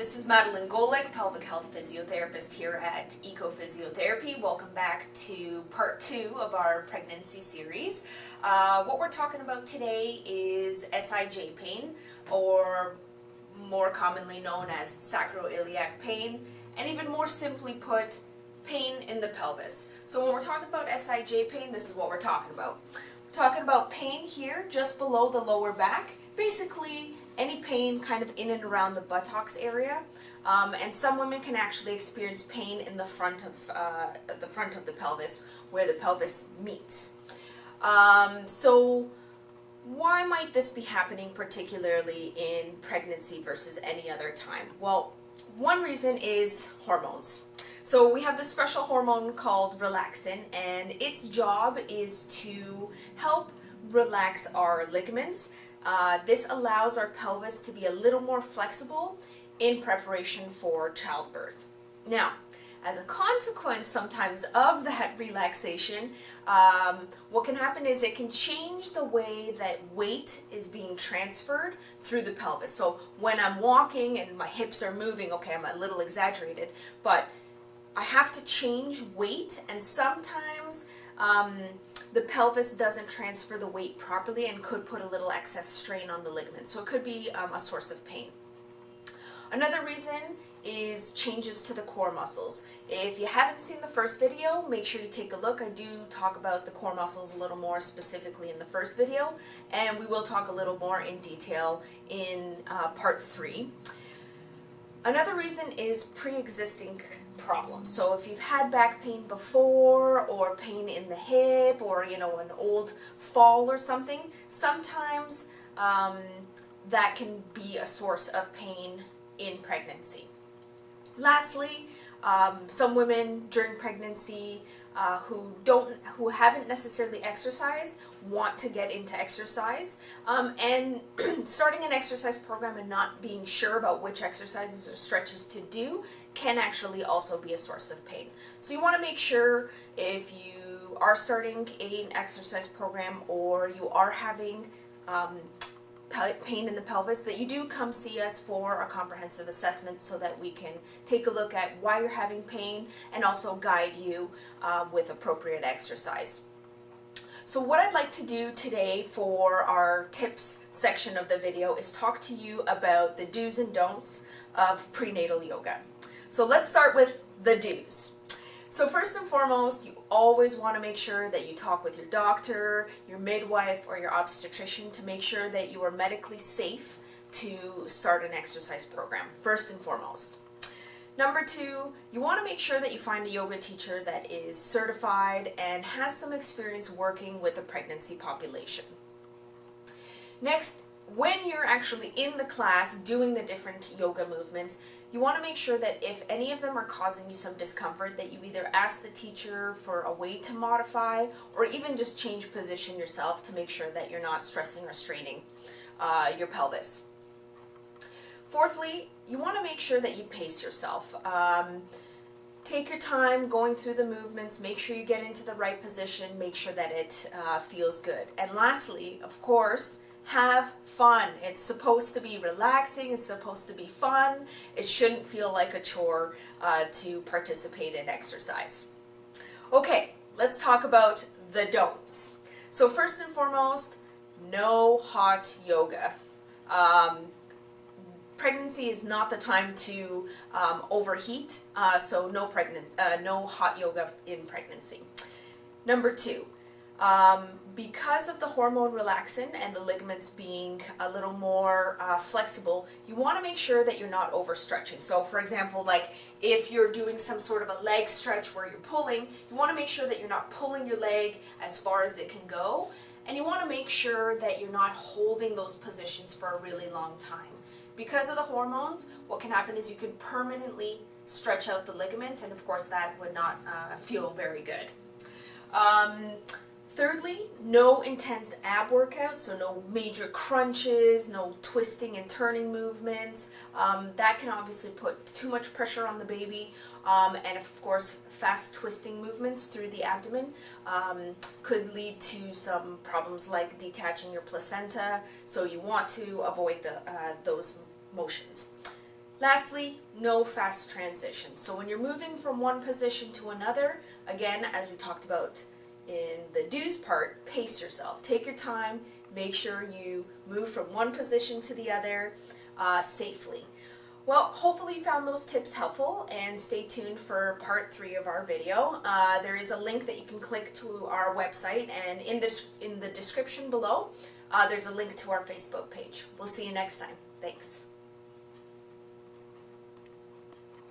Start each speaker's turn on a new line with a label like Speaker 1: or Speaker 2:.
Speaker 1: This is Madelaine Golec, pelvic health physiotherapist here at ECO Physiotherapy. Welcome back to part 2 of our pregnancy series. What we're talking about today is SIJ pain, or more commonly known as sacroiliac pain, and even more simply put, pain in the pelvis. So when we're talking about SIJ pain, this is what we're talking about. We're talking about pain here just below the lower back, basically any pain kind of in and around the buttocks area, and some women can actually experience pain in the front of the pelvis, where the pelvis meets. So why might this be happening particularly in pregnancy versus any other time? Well, one reason is hormones. So we have this special hormone called relaxin, and its job is to help relax our ligaments. This allows our pelvis to be a little more flexible in preparation for childbirth. Now, as a consequence sometimes of that relaxation, what can happen is it can change the way that weight is being transferred through the pelvis. So when I'm walking and my hips are moving, okay, I'm a little exaggerated, but I have to change weight, and sometimes the pelvis doesn't transfer the weight properly and could put a little excess strain on the ligament. So it could be a source of pain. Another reason is changes to the core muscles. If you haven't seen the first video, make sure you take a look. I do talk about the core muscles a little more specifically in the first video, and we will talk a little more in detail in part 3. Another reason is pre-existing problems. So if you've had back pain before, or pain in the hip, or an old fall or something, sometimes that can be a source of pain in pregnancy. Lastly, some women during pregnancy who haven't necessarily exercised want to get into exercise, and starting an exercise program and not being sure about which exercises or stretches to do can actually also be a source of pain. So you want to make sure, if you are starting an exercise program or you are having pain in the pelvis, that you do come see us for a comprehensive assessment so that we can take a look at why you're having pain and also guide you with appropriate exercise. So what I'd like to do today for our tips section of the video is talk to you about the do's and don'ts of prenatal yoga. So let's start with the do's. So first and foremost, you always want to make sure that you talk with your doctor, your midwife, or your obstetrician to make sure that you are medically safe to start an exercise program, first and foremost. Number 2, you want to make sure that you find a yoga teacher that is certified and has some experience working with the pregnancy population. Next, when you're actually in the class doing the different yoga movements, you want to make sure that if any of them are causing you some discomfort, that you either ask the teacher for a way to modify, or even just change position yourself to make sure that you're not stressing or straining your pelvis. Fourthly, you want to make sure that you pace yourself. Take your time going through the movements, make sure you get into the right position, make sure that it feels good. And lastly, of course, have fun. It's supposed to be relaxing, it's supposed to be fun. It shouldn't feel like a chore to participate in exercise. Okay, let's talk about the don'ts. So first and foremost, no hot yoga. Pregnancy is not the time to overheat, so no hot yoga in pregnancy. Number 2, because of the hormone relaxin and the ligaments being a little more flexible, you want to make sure that you're not overstretching. So for example, like if you're doing some sort of a leg stretch where you're pulling, you want to make sure that you're not pulling your leg as far as it can go, and you want to make sure that you're not holding those positions for a really long time. Because of the hormones, what can happen is you can permanently stretch out the ligament, and of course that would not feel very good. Thirdly, no intense ab workout, so no major crunches, no twisting and turning movements. That can obviously put too much pressure on the baby, and of course fast twisting movements through the abdomen could lead to some problems like detaching your placenta, so you want to avoid those motions. Lastly, no fast transition. So when you're moving from one position to another, again, as we talked about in the do's part, pace yourself. Take your time, make sure you move from one position to the other safely. Well, hopefully you found those tips helpful, and stay tuned for part 3 of our video. There is a link that you can click to our website, and in the description below, there's a link to our Facebook page. We'll see you next time. Thanks.